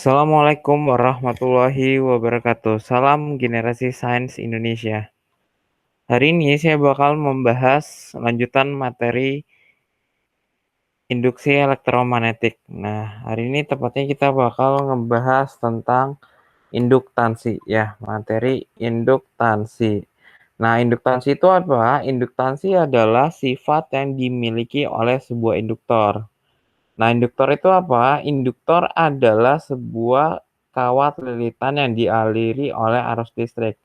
Assalamualaikum warahmatullahi wabarakatuh. Salam generasi sains Indonesia. Hari ini saya bakal membahas lanjutan materi induksi elektromagnetik. Nah, hari ini tepatnya kita bakal ngebahas tentang induktansi ya, materi induktansi. Nah, induktansi itu apa? Induktansi adalah sifat yang dimiliki oleh sebuah induktor. Nah, induktor itu apa? Induktor adalah sebuah kawat lilitan yang dialiri oleh arus listrik.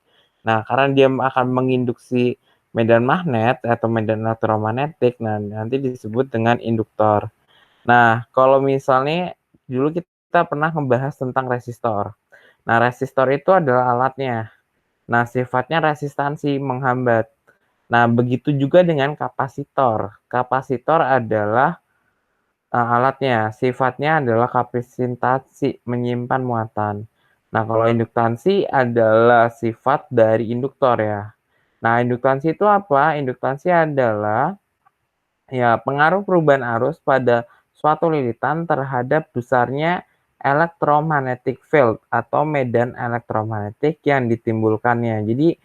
Nah, karena dia akan menginduksi medan magnet atau medan elektromagnetik, nah nanti disebut dengan induktor. Nah, kalau misalnya dulu kita pernah membahas tentang resistor. Nah, resistor itu adalah alatnya. Nah, sifatnya resistansi, menghambat. Nah, begitu juga dengan kapasitor. Kapasitor adalah alatnya, sifatnya adalah kapasitasi, menyimpan muatan. Nah, kalau induktansi adalah sifat dari induktor ya. Nah, induktansi itu apa? Induktansi adalah ya pengaruh perubahan arus pada suatu lilitan terhadap besarnya electromagnetic field atau medan elektromagnetik yang ditimbulkannya. Jadi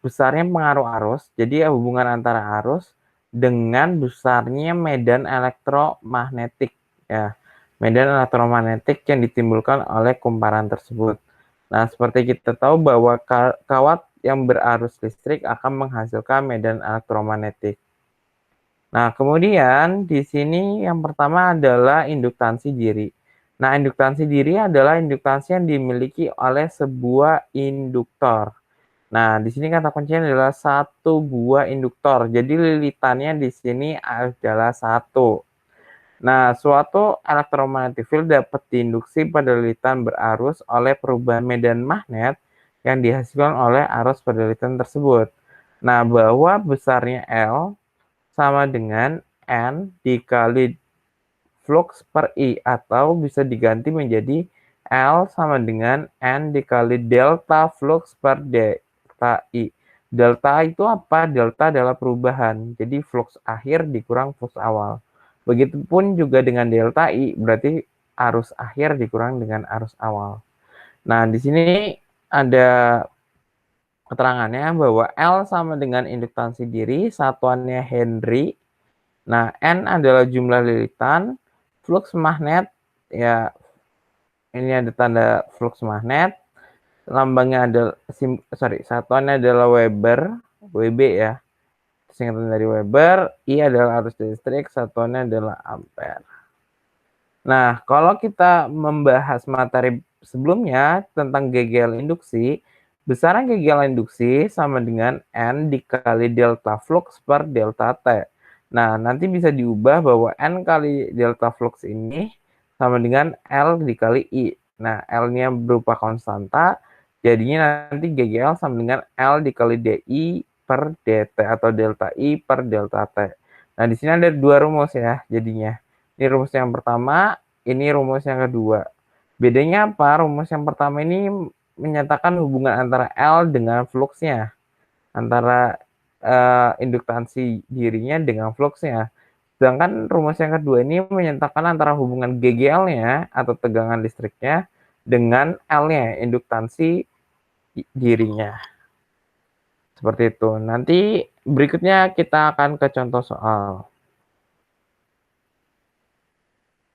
besarnya pengaruh arus, jadi hubungan antara arus dengan besarnya medan elektromagnetik ya. Medan elektromagnetik yang ditimbulkan oleh kumparan tersebut. Nah, seperti kita tahu bahwa kawat yang berarus listrik akan menghasilkan medan elektromagnetik. Nah, kemudian di sini yang pertama adalah induktansi diri. Nah, induktansi diri adalah induktansi yang dimiliki oleh sebuah induktor. Nah, di sini kata kuncinya adalah satu buah induktor. Jadi lilitannya di sini adalah satu. Nah, suatu electromagnetic field dapat diinduksi pada lilitan berarus oleh perubahan medan magnet yang dihasilkan oleh arus pada lilitan tersebut. Nah, bahwa besarnya L sama dengan N dikali flux per I, atau bisa diganti menjadi L sama dengan N dikali delta flux per delta I. Delta itu apa? Delta adalah perubahan. Jadi flux akhir dikurang flux awal. Begitupun juga dengan delta I, berarti arus akhir dikurang dengan arus awal. Nah, di sini ada keterangannya bahwa L sama dengan induktansi diri, satuannya Henry. Nah, N adalah jumlah lilitan, flux magnet, ya ini ada tanda flux magnet, lambangnya ada, satuannya adalah Weber, WB ya, singkatan dari Weber, I adalah arus listrik, satuannya adalah ampere. Nah, kalau kita membahas materi sebelumnya tentang GGL induksi, besaran GGL induksi sama dengan N dikali delta flux per delta T. Nah, nanti bisa diubah bahwa N kali delta flux ini sama dengan L dikali I. Nah, L-nya berupa konstanta, jadinya nanti GGL sama dengan L dikali DI per DT atau delta I per delta T. Nah, di sini ada dua rumus ya jadinya. Ini rumus yang pertama, ini rumus yang kedua. Bedanya apa? Rumus yang pertama ini menyatakan hubungan antara L dengan fluxnya, antara induktansi dirinya dengan fluxnya. Sedangkan rumus yang kedua ini menyatakan antara hubungan GGL-nya atau tegangan listriknya dengan L-nya, induktansi dirinya. Seperti itu. Nanti berikutnya kita akan ke contoh soal.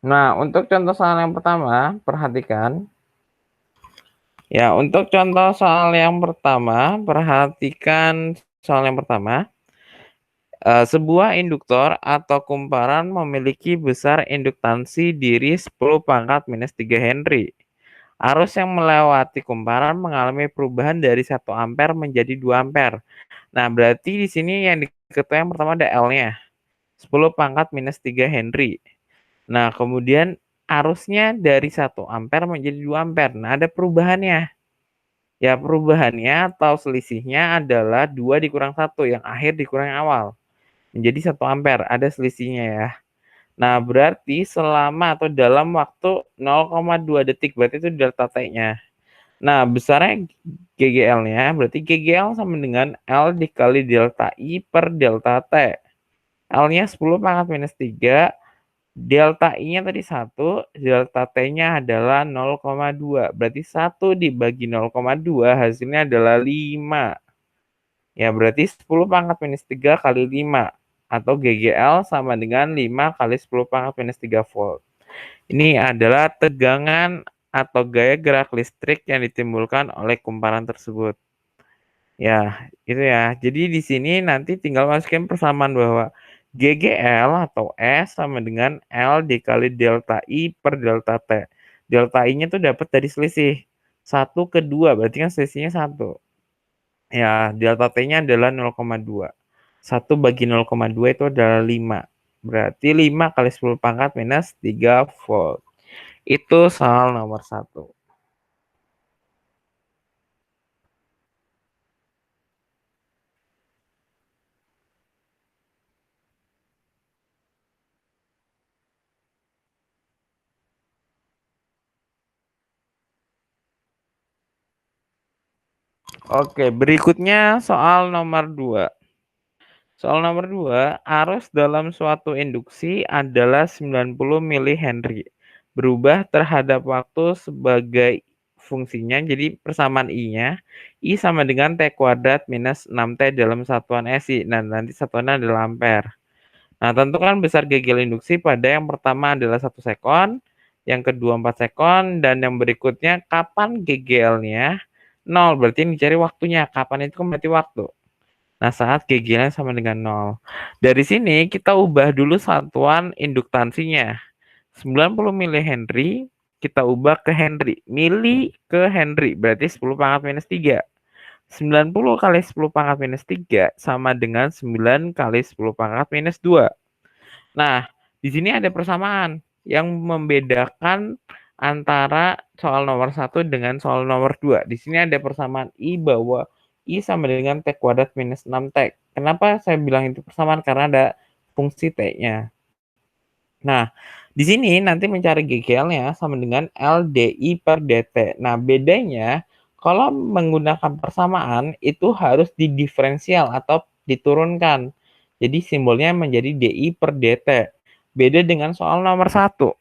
Nah, untuk contoh soal yang pertama, perhatikan. Ya, untuk contoh soal yang pertama, perhatikan soal yang pertama. Sebuah induktor atau kumparan memiliki besar induktansi diri 10⁻³ Henry. Arus yang melewati kumparan mengalami perubahan dari 1 ampere menjadi 2 ampere. Nah, berarti di sini yang diketahui yang pertama ada L-nya. 10⁻³ Henry. Nah, kemudian arusnya dari 1 ampere menjadi 2 ampere. Nah, ada perubahannya. Ya, perubahannya atau selisihnya adalah 2 dikurang 1, yang akhir dikurang yang awal. Menjadi 1 ampere, ada selisihnya ya. Nah, berarti selama atau dalam waktu 0,2 detik, berarti itu delta T-nya. Nah, besarnya GGL-nya, berarti GGL sama dengan L dikali delta I per delta T. L-nya 10⁻³ Delta I-nya tadi 1, delta T-nya adalah 0,2. Berarti 1 dibagi 0,2 hasilnya adalah 5. Ya, berarti 10 pangkat minus 3 kali 5. Atau GGL sama dengan 5 kali 10 pangkat minus 3 volt. Ini adalah tegangan atau gaya gerak listrik yang ditimbulkan oleh kumparan tersebut. Ya, itu ya. Jadi di sini nanti tinggal masukin persamaan bahwa GGL atau S sama dengan L dikali delta I per delta T. Delta I-nya tuh dapat dari selisih 1 ke 2, berarti kan selisihnya 1. Ya, delta T-nya adalah 0,2. 1 bagi 0,2 itu adalah 5. Berarti 5 kali 10 pangkat minus 3 volt. Itu soal nomor 1. Oke, berikutnya soal nomor 2. Soal nomor 2, arus dalam suatu induksi adalah 90 mH. Berubah terhadap waktu sebagai fungsinya, jadi persamaan I-nya, I sama dengan T kuadrat minus 6T dalam satuan SI. Nah, nanti satuannya adalah ampere. Nah, tentukan besar GGL induksi pada yang pertama adalah 1 sekon, yang kedua 4 sekon, dan yang berikutnya kapan GGL-nya 0, berarti ini dicari waktunya. Kapan itu kan berarti waktu. Nah, saat GGL-nya sama dengan 0. Dari sini kita ubah dulu satuan induktansinya. 90 mH kita ubah ke Henry. Mili ke Henry berarti 10 pangkat minus 3. 90 kali 10 pangkat minus 3 sama dengan 9 kali 10 pangkat minus 2. Nah, di sini ada persamaan yang membedakan antara soal nomor 1 dengan soal nomor 2. Di sini ada persamaan I bahwa I sama dengan T kuadrat minus 6T. Kenapa saya bilang itu persamaan? Karena ada fungsi T-nya. Nah, di sini nanti mencari GGL-nya sama dengan LDI per DT. Nah, bedanya kalau menggunakan persamaan itu harus didiferensial atau diturunkan. Jadi simbolnya menjadi DI per DT. Beda dengan soal nomor 1.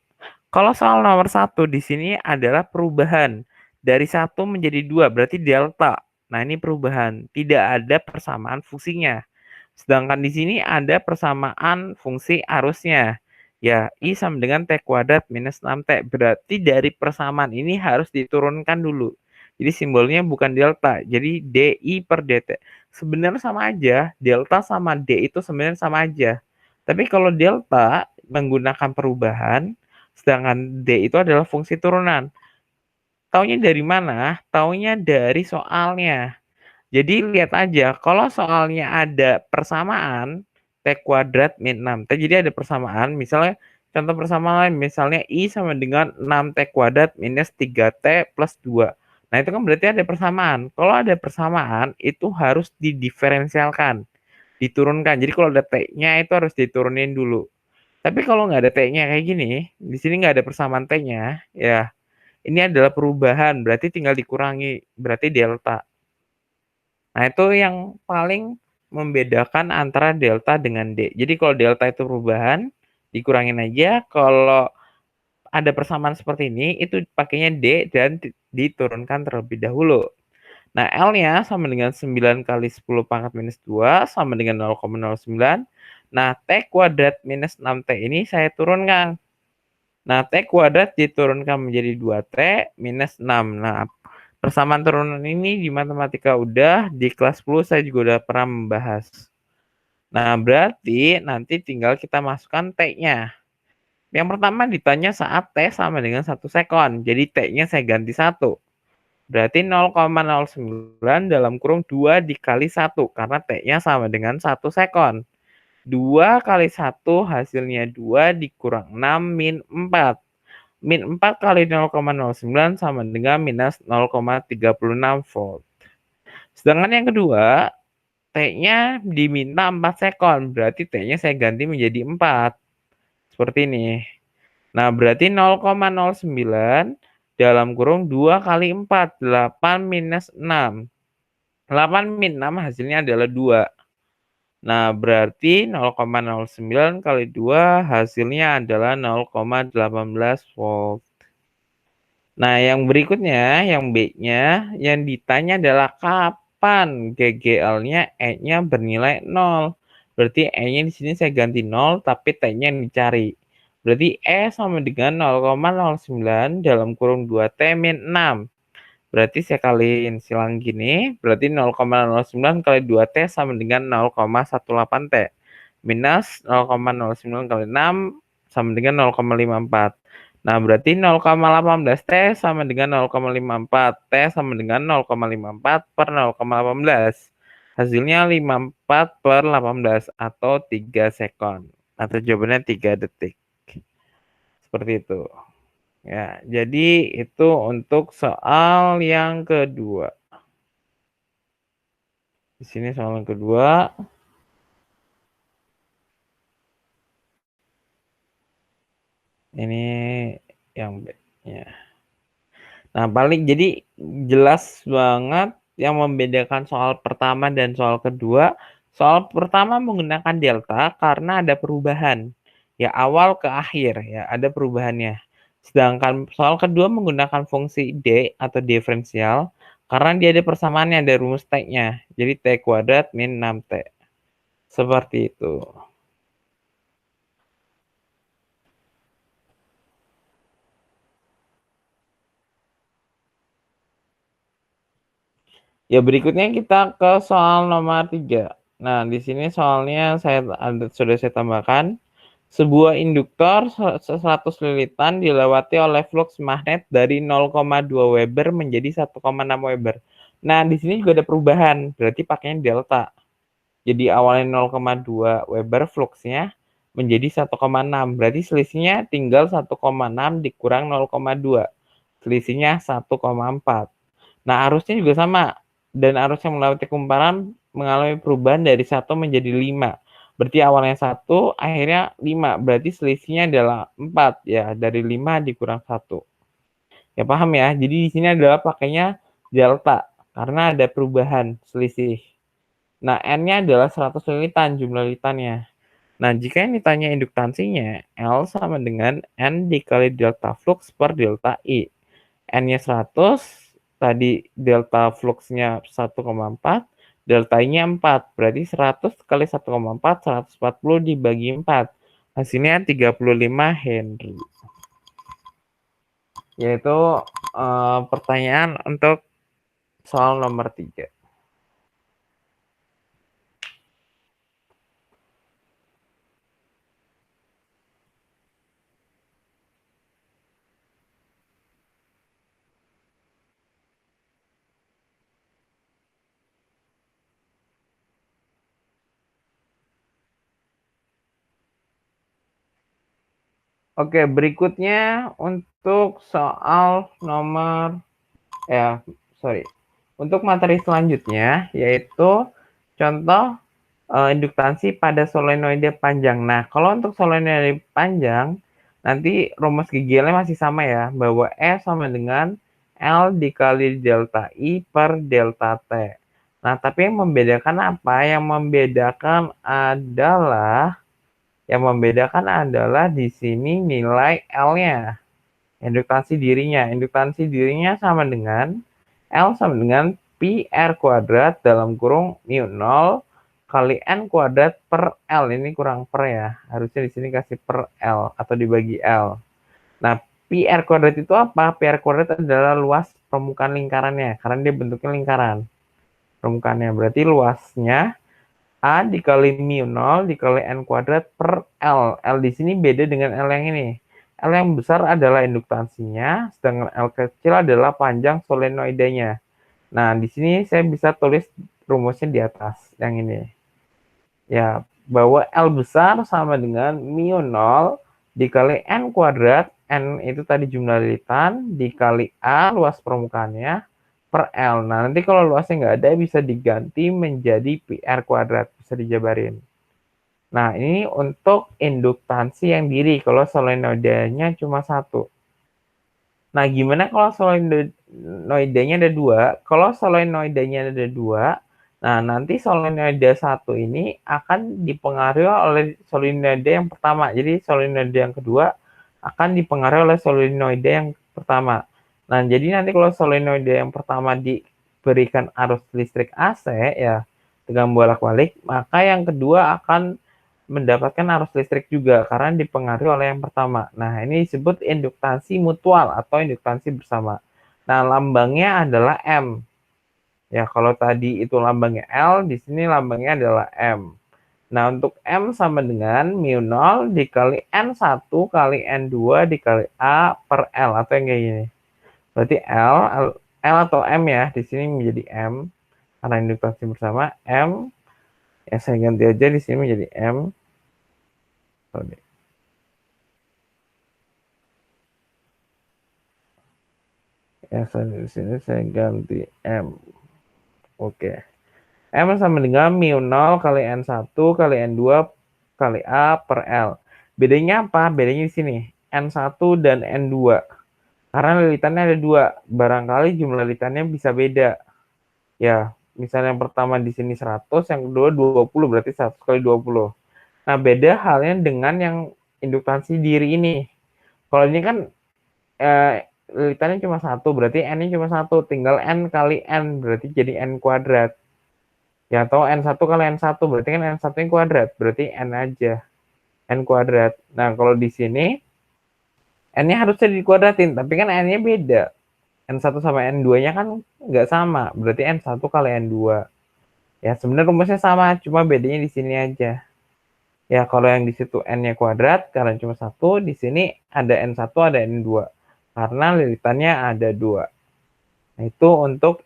Kalau soal nomor 1 di sini adalah perubahan dari 1 menjadi 2, berarti delta. Nah, ini perubahan, tidak ada persamaan fungsinya. Sedangkan di sini ada persamaan fungsi arusnya. Ya, I sama dengan T kuadrat minus 6T. Berarti dari persamaan ini harus diturunkan dulu. Jadi simbolnya bukan delta, jadi DI per DT. Sebenarnya sama aja, delta sama D itu sebenarnya sama aja. Tapi kalau delta menggunakan perubahan, sedangkan D itu adalah fungsi turunan. Taunya dari mana? Taunya dari soalnya. Jadi lihat aja, kalau soalnya ada persamaan T kuadrat min 6T, jadi ada persamaan, misalnya contoh persamaan lain, misalnya I sama dengan 6T kuadrat minus 3T plus 2. Nah, itu kan berarti ada persamaan. Kalau ada persamaan, itu harus didiferensialkan, diturunkan. Jadi kalau ada T-nya itu harus diturunin dulu. Tapi kalau nggak ada T-nya kayak gini, di sini nggak ada persamaan T-nya, ya ini adalah perubahan, berarti tinggal dikurangi, berarti delta. Nah, itu yang paling membedakan antara delta dengan D. Jadi kalau delta itu perubahan, dikurangin aja. Kalau ada persamaan seperti ini, itu pakainya D dan diturunkan terlebih dahulu. Nah, L-nya sama dengan 9 kali 10 pangkat minus 2 sama dengan 0,09. Nah, T kuadrat minus 6T ini saya turunkan. Nah, T kuadrat diturunkan menjadi 2T minus 6. Nah, persamaan turunan ini di matematika udah, di kelas 10 saya juga udah pernah membahas. Nah, berarti nanti tinggal kita masukkan T-nya. Yang pertama ditanya saat T sama dengan 1 sekon. Jadi T-nya saya ganti 1. Berarti 0,09 dalam kurung 2 dikali 1. Karena T-nya sama dengan 1 sekon. 2 kali 1 hasilnya 2 dikurang 6 min 4. Min 4 kali 0,09 sama dengan minus 0,36 volt. Sedangkan yang kedua, T-nya diminta 4 sekon, berarti T-nya saya ganti menjadi 4. Seperti ini. Nah, berarti 0,09 dalam kurung 2 kali 4, 8 minus 6. 8 min 6 hasilnya adalah 2. Nah, berarti 0,09 kali 2 hasilnya adalah 0,18 volt. Nah, yang berikutnya, yang B-nya, yang ditanya adalah kapan GGL-nya E-nya bernilai 0. Berarti E-nya di sini saya ganti 0, tapi T-nya yang dicari. Berarti E sama dengan 0,09 dalam kurung 2T min 6. Berarti saya kaliin silang gini, berarti 0,09 kali 2T sama dengan 0,18T. Minus 0,09 kali 6 sama dengan 0,54. Nah, berarti 0,18T sama dengan 0,54. T sama dengan 0,54 per 0,18. Hasilnya 54 per 18 atau 3 sekon. Atau jawabannya 3 detik. Seperti itu. Ya, jadi itu untuk soal yang kedua. Di sini soal yang kedua. Ini yang B-nya. Nah, paling jadi jelas banget yang membedakan soal pertama dan soal kedua. Soal pertama menggunakan delta karena ada perubahan. Ya, awal ke akhir ya, ada perubahannya. Sedangkan soal kedua menggunakan fungsi D atau diferensial karena dia ada persamaannya, ada rumus T-nya. Jadi T kuadrat min 6T. Seperti itu. Ya, berikutnya kita ke soal nomor 3. Nah, di sini soalnya sudah saya tambahkan. Sebuah induktor 100 lilitan dilewati oleh flux magnet dari 0,2 Weber menjadi 1,6 Weber. Nah, di sini juga ada perubahan, berarti pakainya delta. Jadi awalnya 0,2 Weber fluxnya menjadi 1,6. Berarti selisihnya tinggal 1,6 dikurang 0,2. Selisihnya 1,4. Nah, arusnya juga sama. Dan arus yang melewati kumparan mengalami perubahan dari 1 menjadi 5. Berarti awalnya 1, akhirnya 5. Berarti selisihnya adalah 4 ya, dari 5 dikurang 1. Ya paham ya? Jadi di sini adalah pakainya delta karena ada perubahan selisih. Nah, N-nya adalah 100 lilitan jumlah lilitannya. Nah, jika yang ditanya induktansinya, L sama dengan N dikali delta flux per delta I. N-nya 100, tadi delta fluxnya 1,4, delta I-nya 4. Berarti 100 kali 1,4, 140 dibagi 4. Hasilnya 35 Henry. Yaitu pertanyaan untuk soal nomor 3. Oke, berikutnya untuk soal nomor untuk materi selanjutnya yaitu contoh induktansi pada solenoide panjang. Nah, kalau untuk solenoide panjang nanti rumus GGL-nya masih sama ya, bahwa E sama dengan L dikali delta I per delta T. Nah, tapi yang membedakan apa? Yang membedakan adalah di sini nilai L-nya. Induktansi dirinya sama dengan L sama dengan pi R kuadrat dalam kurung mu 0 kali N kuadrat per L. Ini kurang per ya. Harusnya di sini kasih per L atau dibagi L. Nah, pi R kuadrat itu apa? Pi R kuadrat adalah luas permukaan lingkarannya karena dia bentuknya lingkaran. Permukaannya berarti luasnya A dikali mu 0 dikali N kuadrat per L. L di sini beda dengan L yang ini. L yang besar adalah induktansinya, sedangkan L kecil adalah panjang solenoidenya. Nah, di sini saya bisa tulis rumusnya di atas yang ini. Ya, bahwa L besar sama dengan mu 0 dikali N kuadrat, N itu tadi jumlah lilitan, dikali A luas permukaannya, per L. Nah, nanti kalau luasnya nggak ada bisa diganti menjadi pi R kuadrat, bisa dijabarin. Nah, ini untuk induktansi yang diri, kalau solenoidenya cuma satu. Nah, gimana kalau solenoidenya ada dua? Kalau solenoidenya ada dua, Nah, nanti solenoida 1 ini akan dipengaruhi oleh solenoida yang pertama. Jadi solenoida yang kedua akan dipengaruhi oleh solenoida yang pertama. Nah, jadi nanti kalau solenoida yang pertama diberikan arus listrik AC ya, tegang bolak-balik, maka yang kedua akan mendapatkan arus listrik juga karena dipengaruhi oleh yang pertama. Nah, ini disebut induktansi mutual atau induktansi bersama. Nah, lambangnya adalah M. Ya, kalau tadi itu lambangnya L, di sini lambangnya adalah M. Nah, untuk M sama dengan mu0 dikali N1 kali N2 dikali A per L, atau yang kayak gini. Berarti L atau M ya, di sini menjadi M, karena induktansi bersama M, ya saya ganti aja di sini menjadi M. Ya, di sini saya ganti M. Oke. M sama dengan mu0 kali N1 kali N2 kali A per L. Bedanya apa? Bedanya di sini. N1 dan N2. Karena lilitannya ada 2. Barangkali jumlah lilitannya bisa beda. Ya, misalnya yang pertama di sini 100, yang kedua 20, berarti 100 kali 20. Nah, beda halnya dengan yang induktansi diri ini. Kalau ini kan lilitannya cuma 1, berarti N-nya cuma 1. Tinggal N kali N, berarti jadi N kuadrat. Ya, atau N1 kali N1, berarti kan N1-nya kuadrat, berarti N aja, N kuadrat. Nah, kalau di sini, N-nya harusnya dikuadratin, tapi kan N-nya beda. N1 sama N2-nya kan nggak sama, berarti N1 kali N2. Ya, sebenarnya rumusnya sama, cuma bedanya di sini aja. Ya, kalau yang di situ N-nya kuadrat, karena cuma 1, di sini ada N1, ada N2. Karena lilitannya ada 2. Nah, itu untuk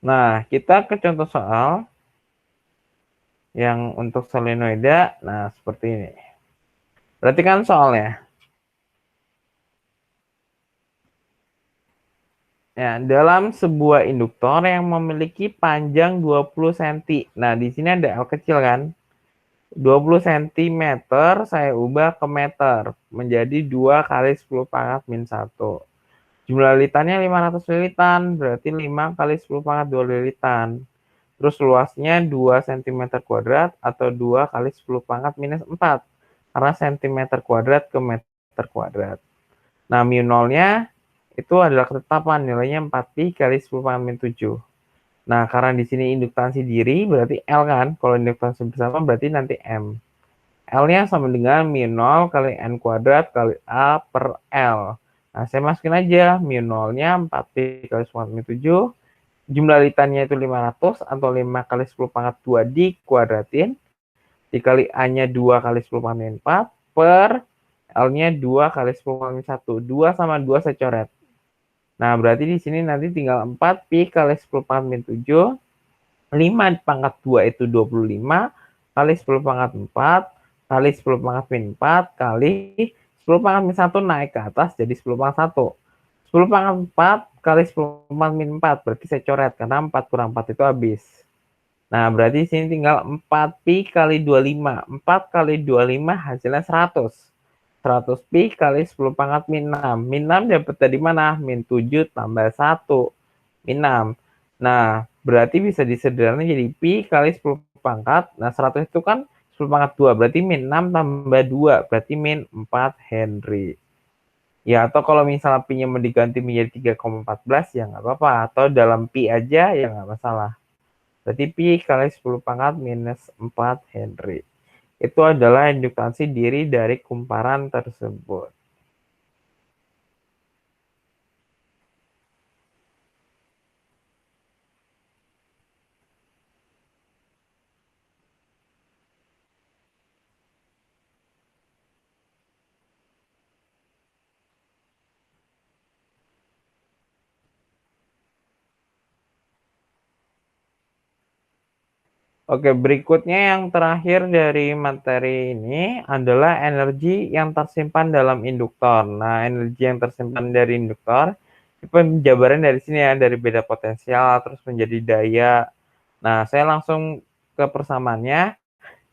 Nah, kita ke contoh soal yang untuk solenoida. Nah, seperti ini. Perhatikan soalnya. Ya, dalam sebuah induktor yang memiliki panjang 20 cm. Nah, di sini ada L kecil kan? 20 cm saya ubah ke meter menjadi 2 kali 10 pangkat min 1. Jumlah lilitannya 500 lilitan, berarti 5 kali 10 pangkat 2 lilitan. Terus luasnya 2 cm kuadrat atau 2 kali 10 pangkat minus 4. Karena cm kuadrat ke meter kuadrat. Nah, mu0-nya itu adalah ketetapan, nilainya 4pi kali 10 pangkat min 7. Nah, karena di sini induktansi diri berarti L kan, kalau induktansi bersama berarti nanti M. L-nya sama dengan mu0 kali N kuadrat kali A per L. Nah, saya masukin aja mu0-nya 4pi kali 10 pangkat min 7. Jumlah lilitannya itu 500 atau 5 kali 10 pangkat 2 dikuadratin. Dikali A-nya 2 kali 10 pangkat min 4 per L-nya 2 kali 10 pangkat min 1. 2 sama 2 saya coret. Nah, berarti di sini nanti tinggal 4pi kali 10 pangkat min 7. 5 pangkat 2 itu 25 kali 10 pangkat 4 kali 10 pangkat min 4 kali 10 pangkat min 1 naik ke atas jadi 10 pangkat 1. 10 pangkat 4 kali 10 pangkat min 4, berarti saya coret karena 4 kurang 4 itu habis. Nah, berarti di sini tinggal 4pi kali 25. 4 kali 25 hasilnya 100. 100pi kali 10 pangkat min 6. Min 6 dapat dari mana? Min 7 tambah 1. Min 6. Nah, berarti bisa disederhanakan jadi pi kali 10 pangkat. Nah, 100 itu kan 10 pangkat 2. Berarti min 6 tambah 2. Berarti min 4 Henry. Ya, atau kalau misalnya pi-nya mau diganti menjadi 3,14 ya nggak apa-apa. Atau dalam pi aja ya nggak masalah. Berarti pi kali 10 pangkat minus 4 Henry. Itu adalah induktansi diri dari kumparan tersebut. Oke, berikutnya yang terakhir dari materi ini adalah energi yang tersimpan dalam induktor. Nah, energi yang tersimpan dari induktor, penjabaran dari sini ya, dari beda potensial, terus menjadi daya. Nah, saya langsung ke persamaannya.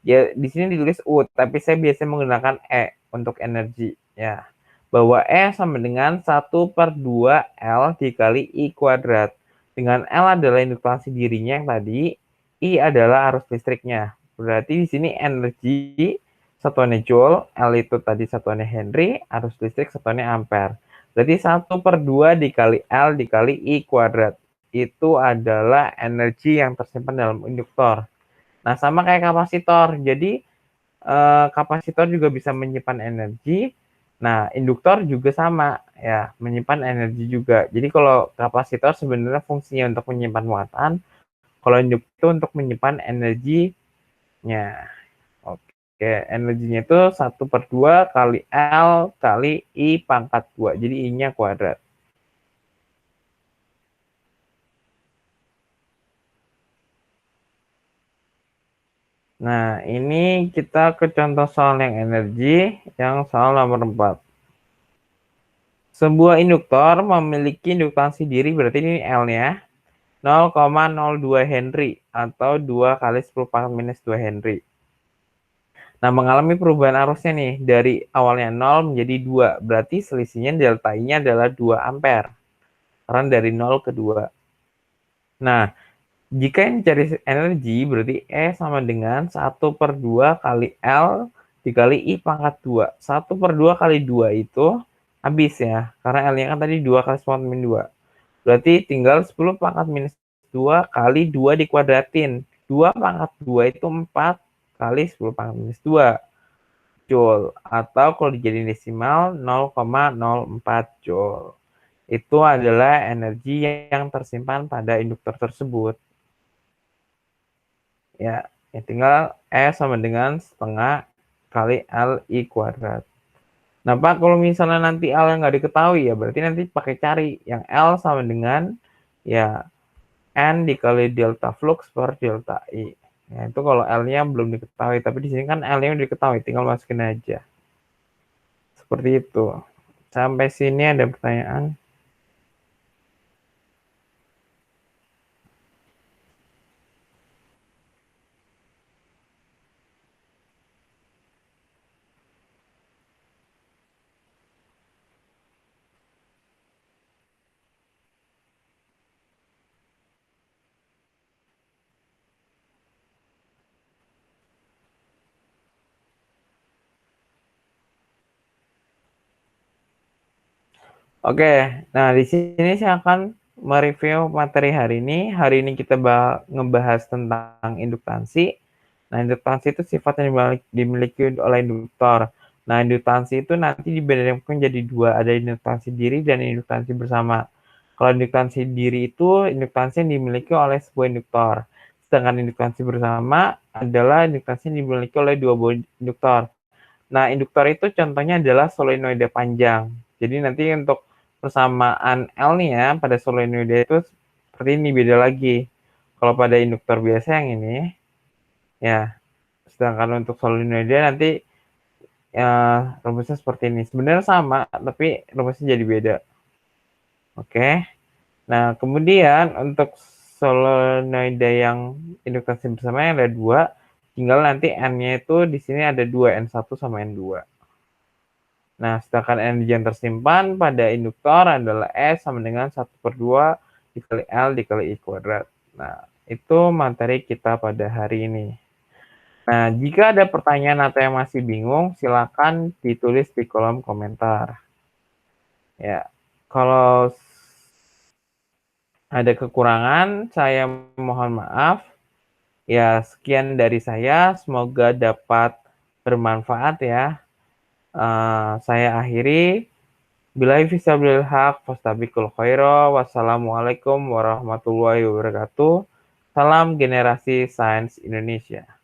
Ya, di sini ditulis U, tapi saya biasanya menggunakan E untuk energi. Ya, bahwa E sama dengan 1/2 L dikali I kuadrat. Dengan L adalah induktasi dirinya yang tadi, I adalah arus listriknya. Berarti di sini energi satuannya joule, L itu tadi satuannya Henry, arus listrik satuannya ampere. Berarti 1/2 dikali L dikali I kuadrat. Itu adalah energi yang tersimpan dalam induktor. Nah, sama kayak kapasitor. Jadi, kapasitor juga bisa menyimpan energi. Nah, induktor juga sama, ya, menyimpan energi juga. Jadi kalau kapasitor sebenarnya fungsinya untuk menyimpan muatan, kalau induktor itu untuk menyimpan energinya. Oke, energinya itu 1/2 kali L kali I pangkat 2. Jadi I-nya kuadrat. Nah, ini kita ke contoh soal yang energi, yang soal nomor 4. Sebuah induktor memiliki induktansi diri, berarti ini L-nya, 0,02 Henry atau 2 kali 10⁻⁻² Henry. Nah, mengalami perubahan arusnya nih, dari awalnya 0 menjadi 2, berarti selisihnya delta I-nya adalah 2 ampere, karena dari 0 ke 2. Nah, jika yang dicari energi, berarti E sama dengan 1/2 kali L dikali I pangkat 2. 1/2 kali 2 itu habis ya, karena L-nya kan tadi 2 kali 10⁻². Berarti tinggal 10⁻² kali 2 dikuadratin. 2 pangkat 2 itu 4 kali 10⁻². Joule. Atau kalau dijadiin desimal 0,04 Joule. Itu adalah energi yang tersimpan pada induktor tersebut. Ya tinggal E sama dengan setengah kali L I kuadrat. Nah, Pak, kalau misalnya nanti L yang nggak diketahui ya berarti nanti pakai cari yang L sama dengan ya N dikali delta flux per delta I. Ya, itu kalau L-nya belum diketahui, tapi di sini kan L-nya udah diketahui, tinggal masukin aja. Seperti itu. Sampai sini ada pertanyaan? Oke, nah di sini saya akan mereview materi hari ini. Hari ini kita ngebahas tentang induktansi. Nah, induktansi itu sifatnya dimiliki oleh induktor. Nah, induktansi itu nanti dibedakan jadi dua, ada induktansi diri dan induktansi bersama. Kalau induktansi diri itu induktansi yang dimiliki oleh sebuah induktor. Sedangkan induktansi bersama adalah induktansi yang dimiliki oleh dua buah induktor. Nah, induktor itu contohnya adalah solenoida panjang. Jadi nanti untuk persamaan L nih ya, pada solenoida itu seperti ini, beda lagi. Kalau pada induktor biasa yang ini, ya, sedangkan untuk solenoida nanti ya, rumusnya seperti ini. Sebenarnya sama, tapi rumusnya jadi beda. Oke. Nah, kemudian untuk solenoida yang induktansi bersama yang ada 2, tinggal nanti N-nya itu di sini ada 2, N1 sama N2. Nah, sedangkan energi yang tersimpan pada induktor adalah S sama dengan 1/2 dikali L dikali I kuadrat. Nah, itu materi kita pada hari ini. Nah, jika ada pertanyaan atau yang masih bingung, silakan ditulis di kolom komentar. Ya, kalau ada kekurangan, saya mohon maaf. Ya, sekian dari saya. Semoga dapat bermanfaat ya. Saya akhiri. Billahi fisabilil haq, fastabiqul khaira. Wassalamualaikum warahmatullahi wabarakatuh. Salam generasi sains Indonesia.